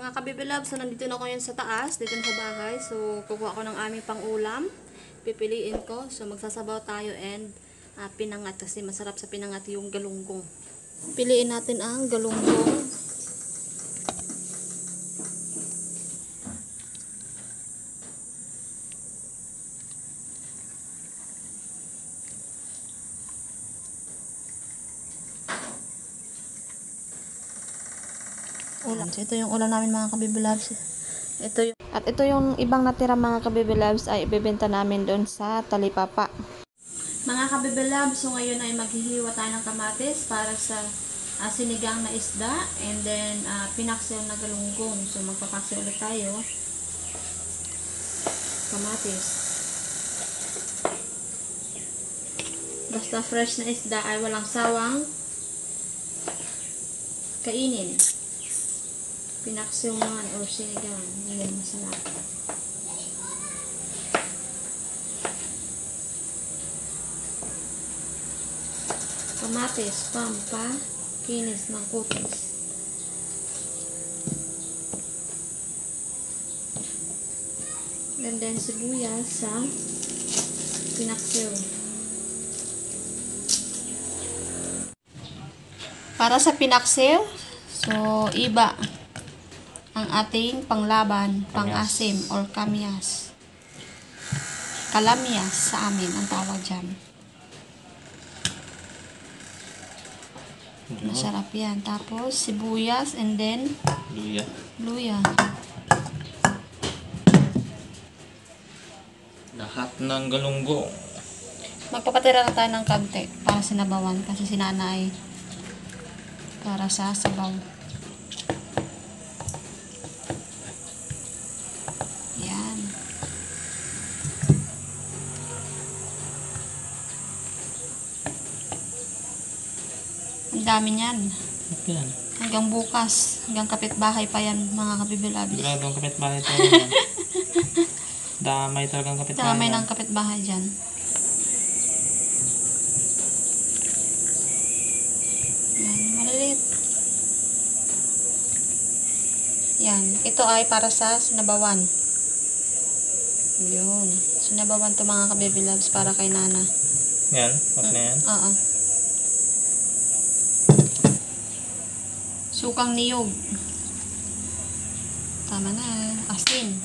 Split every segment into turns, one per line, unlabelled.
Mga kabibilab, so nandito na ako yun sa taas, dito na sa bahay. So, kukuha ko ng aming pang-ulam. Pipiliin ko. So, magsasabaw tayo and pinangat kasi masarap sa pinangat yung galunggong. Piliin natin ang galunggong. Ulam. So, ito yung ulam namin mga kabibilabs. Ito yung ibang natira mga kabibilabs ay ibebenta namin doon sa Talipapa. Mga kabibilabs, so ngayon ay maghihiwa tayo ng kamatis para sa sinigang na isda and then pinaksiw na galunggong. So magpapaksiw ulit tayo. Kamatis. Basta fresh na isda ay walang sawang kainin. Pinaksiw man or sinigang. Ngayon masarap. Kamatis, kinis ng kutis. And then sibuyas sa pinaksiw. Para sa pinaksiw, so iba ang ating panglaban, pang-asim or kamyas. Kalamyas sa amin ang tawag dyan. Masarap yan. Tapos sibuyas and then luya.
Lahat ng galunggong.
Magpapatira na tayo ng kante para sinabawan kasi sinanay para sa sabaw. Yan. Ang dami niyan.
Yan.
Hanggang bukas. Hanggang kapitbahay pa yan mga kabibilabis.
Gradong kapitbahay tayo yan. Damay talagang kapitbahay.
Damay ng kapitbahay dyan. Yan. Maliliit. Yan. Ito ay para sa sinabawan. Yun. Sinabawan to mga kabibilabs para kay Nana.
Yan. Okay na yan.
Oo. Sukang niyog. Tama na. Asin.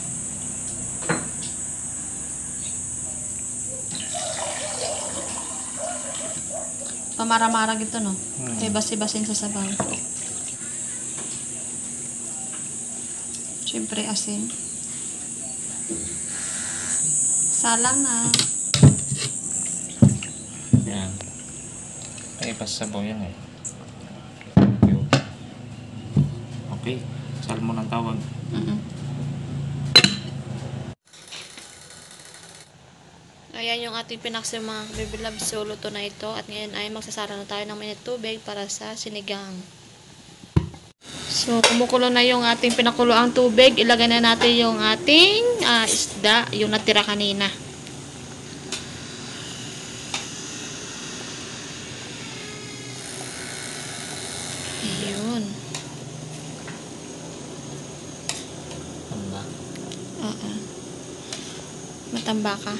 Pamara-marag ito, no? Kaya basi-basin sa sabaw. Siyempre, asin. Salang na.
Yan. Kaya pasabaw yan eh. Okay. Salmon ang tawag.
Ayan yung ating pinaksiw mga kabibilab. So, luto na ito. At ngayon ay magsasara na tayo ng mainit tubig para sa sinigang. So, kumukulo na yung ating pinakulo ang tubig. Ilagay na natin yung ating isda, yung natira kanina. Ayun.
Tamba.
Oo. Matamba ka.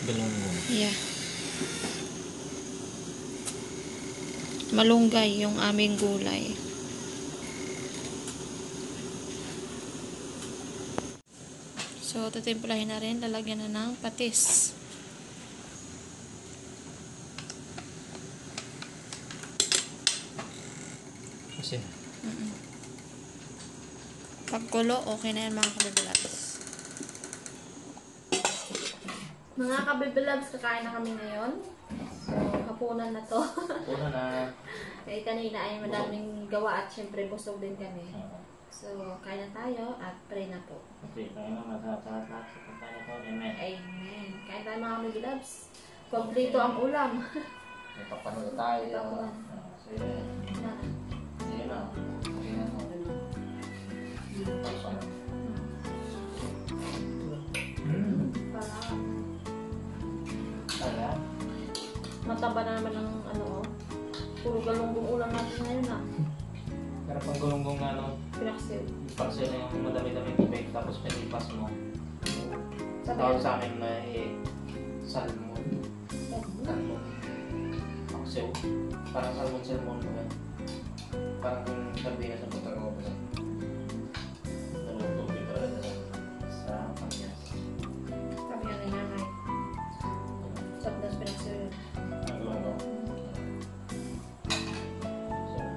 Galunggong.
Yeah. Malunggay yung aming gulay. So, titimplahin na rin. Lalagyan na ng patis.
Kasi
Pagkulo, okay na yan mga kabibilabs. Mga kabibilabs, kakain na kami ngayon. So, hapunan na to.
pura na.
Kaya kanina ay madaming gawa at syempre busog din kami. So, kain na tayo at pray na po.
Okay. Kaya naman sa lahat sa pagkain ko. Amen.
Amen. Kain tayo mga kabibilabs. Kompleto ang ulam.
May papanood tayo. Sige.
Na.
Sige na. Okay na mo. Pasok.
Mataba na naman ng puro galunggong ulam natin ngayon na.
Pero pang gulunggong na ano,
Pinaksiw.
paksiw na yung madami-dami tubig, tapos pinipas mo. Tawag sa amin na salmon. Salmon. Paksiw. Parang salmon ba? Parang kung sabi na sa pagkakawa ba? Naluto ko talaga sa panyas.
Sabi nga ni nanay. Sarap daw sa pinaksiw yun.
Ang gulunggong.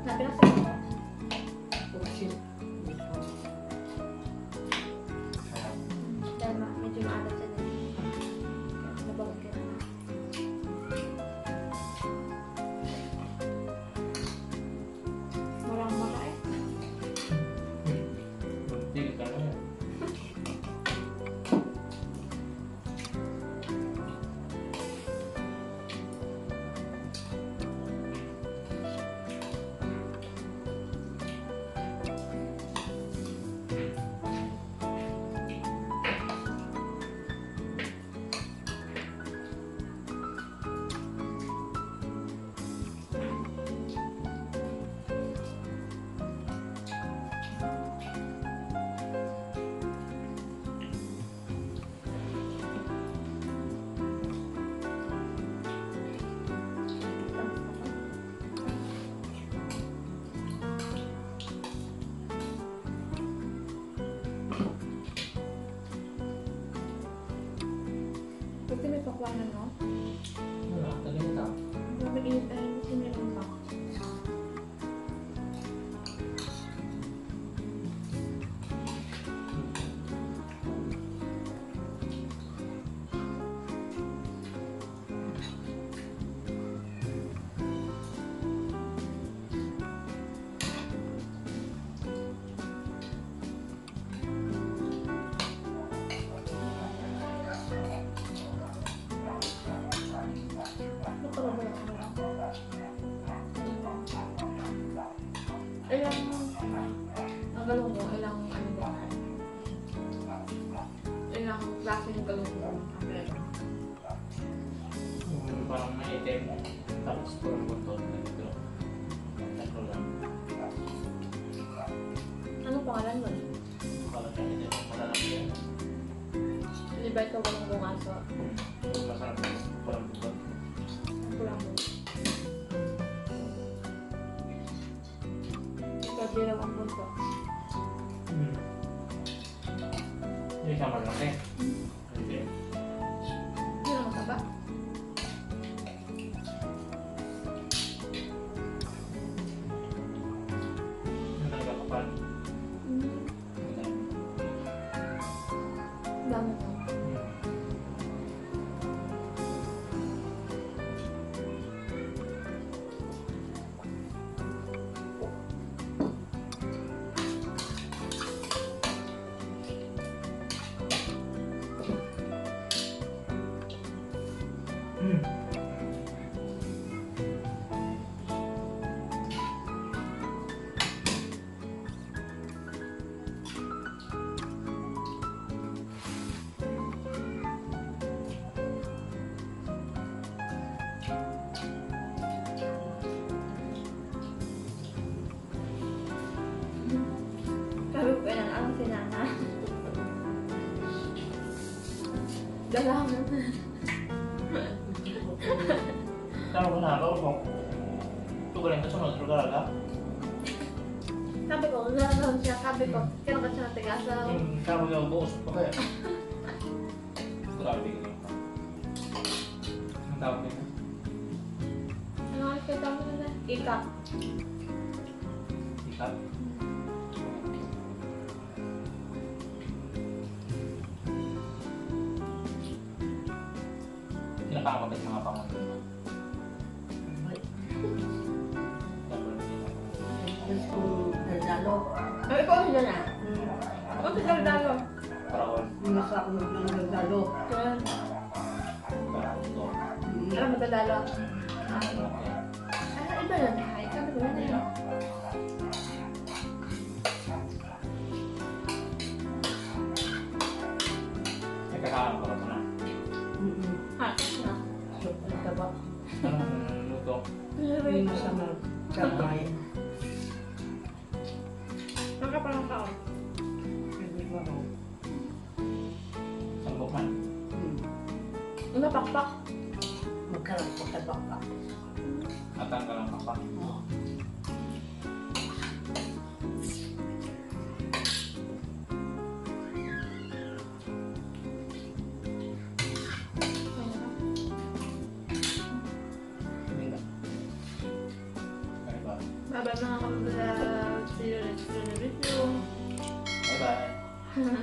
Na pinaksiw mo? Dahil medyo maalat siya din. Nabagot ka na. Marang mara eh.
Hindi ka na yan.
Pwede may pakwanan, no?
Wala, tagay na.
Mag-init tayo kasi meron pa. Ilang ang galunggong, ilang ano ba? Ilang klase ng galunggong ang meron.
Parang may item. Tapos parang buntot. Tatlo lang.
Anong pangalan mo?
Parang may item. Masarap yan.
Hindi ba ito galunggong aso?
Masarap yan. Parang buntot.
Ang kulang mo. Ito dilaw ang bunto.
Hindi siya malaki. Hindi.
Hindi na mataba.
Ang nagkakapal.
Dami mo. Sabi ko kailangan ang sinana. Dalawa mo.
Tama ko na ako kung tugalan ka sunod pero talaga.
Sabi ko, nalaman siya. Sabi ko, kailangan ka siya natigasaw.
Tama ko buos pa kaya. Grabe ka. Ang tawag nila.
Ano nga kita mo na? Ikap.
Ikat. Kinakamatay mga pangulo.
Ay, ikaw ano dyan ah? Ako sa Daldalo.
Paraon.
Kaya, alam mo Daldalo? Ah, iba yun. Ay, sabi ko yun na yun.
Nagkakaroon ka ba na?
Ha? Na?
Anong luto?
Ay, Nakaparang ka.
Hindi ko ako.
Sambok man.
Napakpak.
Magkaroon ko sa baka.
Atang ka lang kapak.
Oo.
Hindi na. Kaya ba?
Bye-bye mga kabibilabs. See you next video.
Bye-bye.